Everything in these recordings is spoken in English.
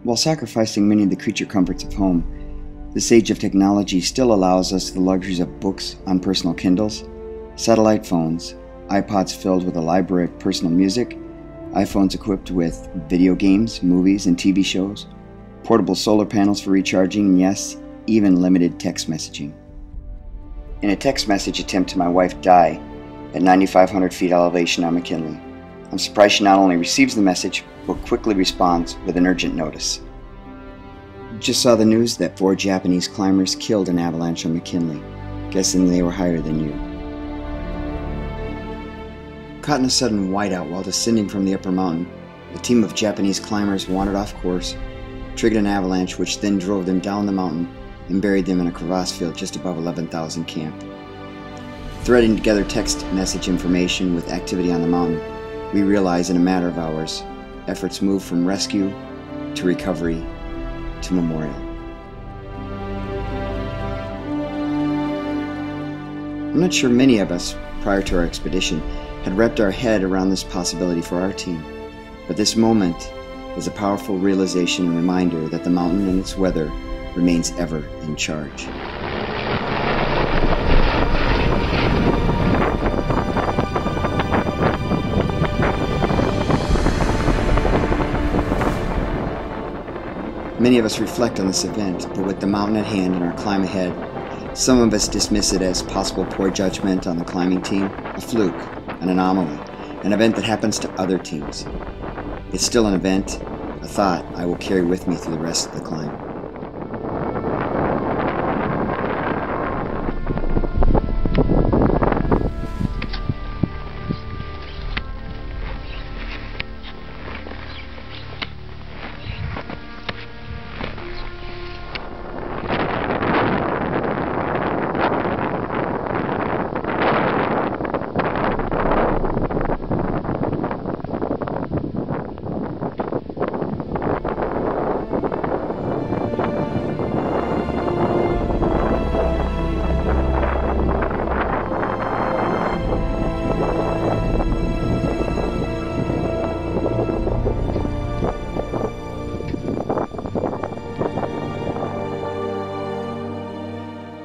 While sacrificing many of the creature comforts of home, this age of technology still allows us the luxuries of books on personal Kindles, satellite phones, iPods filled with a library of personal music, iPhones equipped with video games, movies, and TV shows, portable solar panels for recharging, and yes, even limited text messaging. In a text message attempt to my wife Di at 9,500 feet elevation on McKinley, I'm surprised she not only receives the message, but quickly responds with an urgent notice. Just saw the news that 4 Japanese climbers killed in avalanche on McKinley. Guessing they were higher than you. Caught in a sudden whiteout while descending from the upper mountain, a team of Japanese climbers wandered off course, triggered an avalanche which then drove them down the mountain and buried them in a crevasse field just above 11,000 camp. Threading together text message information with activity on the mountain, we realized in a matter of hours, efforts moved from rescue to recovery to memorial. I'm not sure many of us, prior to our expedition, had wrapped our head around this possibility for our team, but this moment is a powerful realization and reminder that the mountain and its weather remains ever in charge. Many of us reflect on this event, but with the mountain at hand and our climb ahead, some of us dismiss it as possible poor judgment on the climbing team, a fluke, an anomaly, an event that happens to other teams. It's still an event, a thought I will carry with me through the rest of the climb.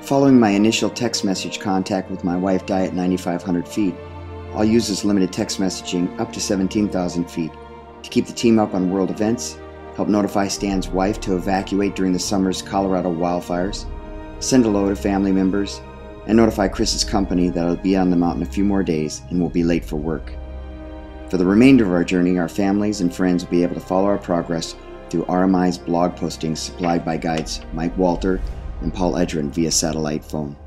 Following my initial text message contact with my wife Di at 9,500 feet, I'll use this limited text messaging up to 17,000 feet to keep the team up on world events, help notify Stan's wife to evacuate during the summer's Colorado wildfires, send hello to family members, and notify Chris's company that I'll be on the mountain a few more days and will be late for work. For the remainder of our journey, our families and friends will be able to follow our progress through RMI's blog postings supplied by guides Mike Walter and Paul Edgren via satellite phone.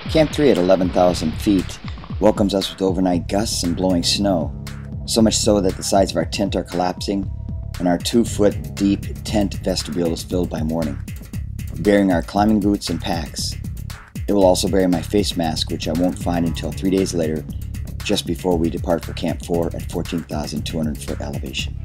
Camp 3 at 11,000 feet welcomes us with overnight gusts and blowing snow, so much so that the sides of our tent are collapsing and our 2-foot deep tent vestibule is filled by morning, bearing our climbing boots and packs. It will also bury my face mask, which I won't find until 3 days later, just before we depart for Camp 4 at 14,200 foot elevation.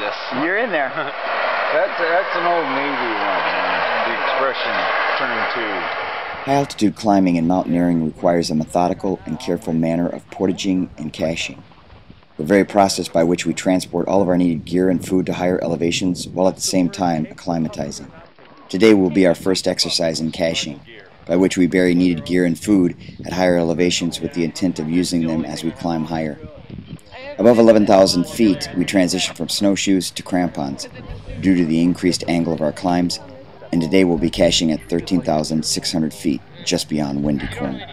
this. You're in there. That's an old Navy one, man. The expression, turn two. High-altitude climbing and mountaineering requires a methodical and careful manner of portaging and caching, the very process by which we transport all of our needed gear and food to higher elevations while at the same time acclimatizing. Today will be our first exercise in caching, by which we bury needed gear and food at higher elevations with the intent of using them as we climb higher. Above 11,000 feet, we transition from snowshoes to crampons due to the increased angle of our climbs, and today we'll be caching at 13,600 feet, just beyond Windy Corner.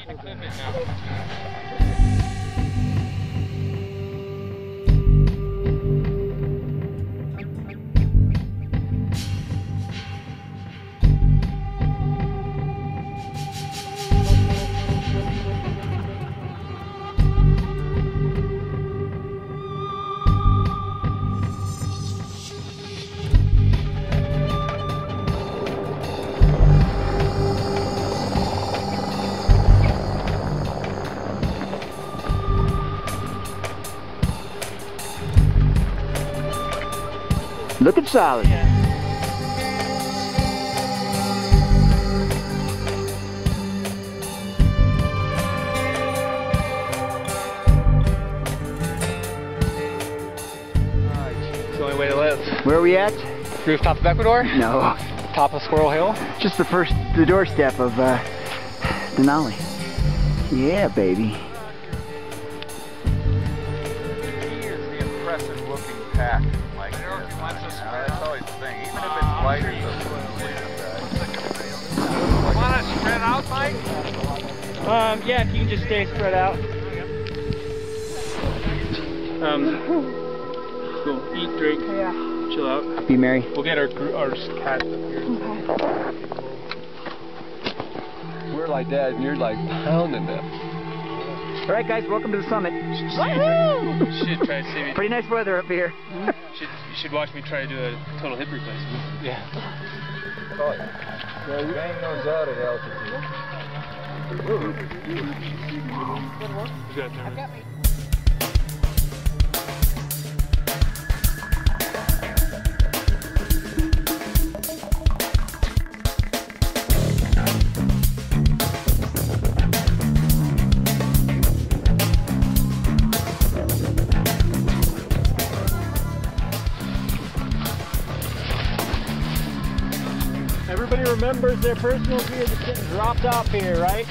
Looking solid. It's the only way to live. Where are we at? Rooftop of Ecuador? No, Top of Squirrel Hill? just the doorstep of Denali. Yeah, baby. Here's the impressive looking pack like this. That's always the thing. Even if it's lighter, Want to spread out, Mike? Yeah, if you can just stay spread out. Cool. Eat, drink, chill out. Be merry. We'll get our cat up here. We're like that, and you're like pounding them. All right, guys, welcome to the summit. Should try to see me. Pretty nice weather up here. You should watch me try to do a total hip replacement. Yeah. Oh, yeah, you bang those out at altitude. You got it there. Everybody remembers their personal gear that's getting dropped off here, right?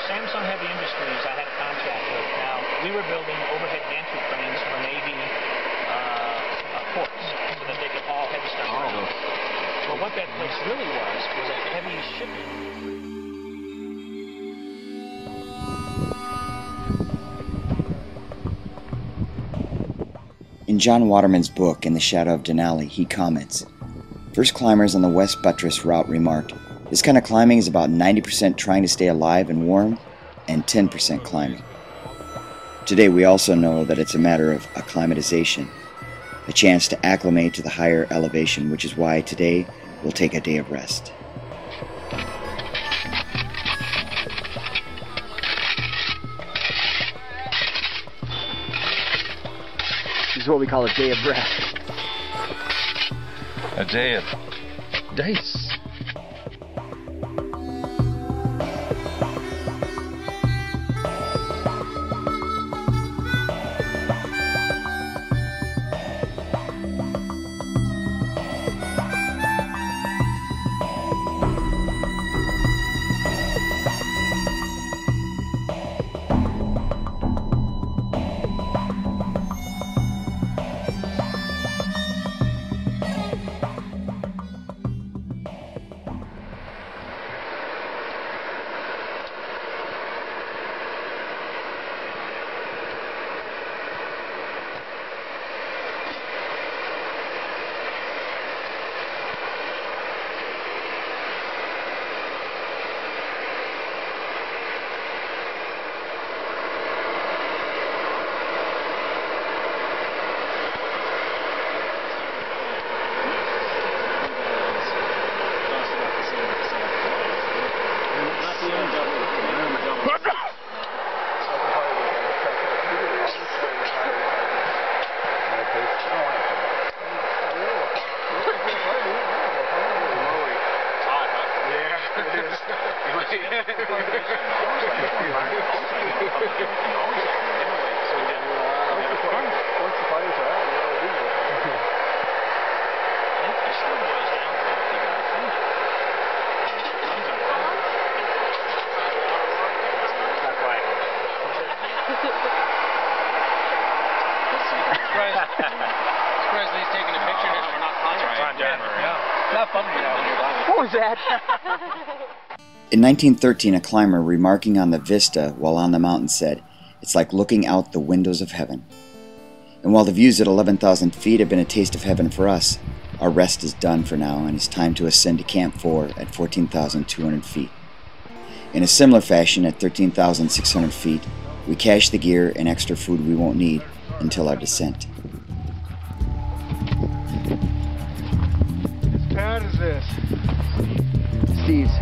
Samsung Heavy Industries I had a contract with. Now, we were building overhead gantry cranes for Navy ports so that they could haul heavy stuff around. Well, what that place really was a heavy shipping. In John Waterman's book, In the Shadow of Denali, he comments, First climbers on the West Buttress route remarked, "This kind of climbing is about 90% trying to stay alive and warm, and 10% climbing." Today we also know that it's a matter of acclimatization, a chance to acclimate to the higher elevation, which is why today we'll take a day of rest. This is what we call a day of rest. A day of dice. What was that? In 1913, a climber remarking on the vista while on the mountain said, "It's like looking out the windows of heaven." And while the views at 11,000 feet have been a taste of heaven for us, our rest is done for now and it's time to ascend to Camp 4 at 14,200 feet. In a similar fashion, at 13,600 feet, we cache the gear and extra food we won't need until our descent. Whose pad is this? Steve's.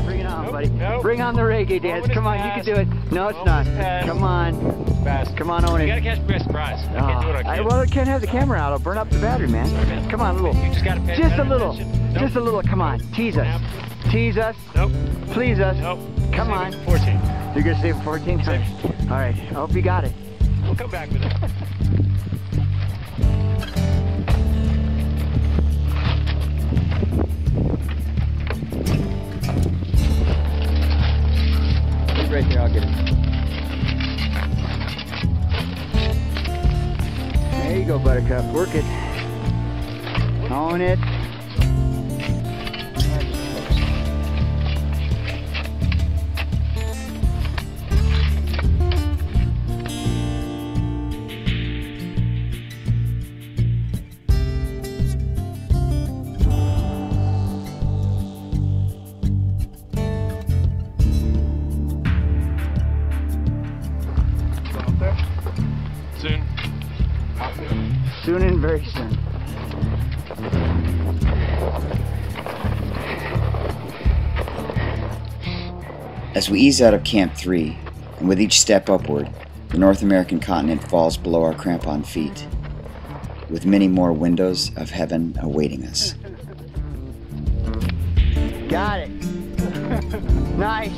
Bring it on, buddy. Nope. Bring on the reggae dance. Moment Come is on, you can past. do it. No, it's Moment not. is past. Come on. Fast. Come on, own You it. gotta catch me by surprise. I can't do it on camera. Well, I can't have the camera out. I'll burn up the battery, man. Come on, a little. You just gotta pay Just a better little. attention. Nope. Just a little. Come on. Tease us. Tease us. Nope. Please us. Nope. Come Save on. it for 14. You're going to save it 14? Save it for 14. All right. I hope you got it. We'll come back with it. It's right there. I'll get it. There you go, Buttercup. Work it. Own it. Soon. Soon and very soon. As we ease out of Camp 3, and with each step upward, the North American continent falls below our crampon feet, with many more windows of heaven awaiting us. Got it. Nice.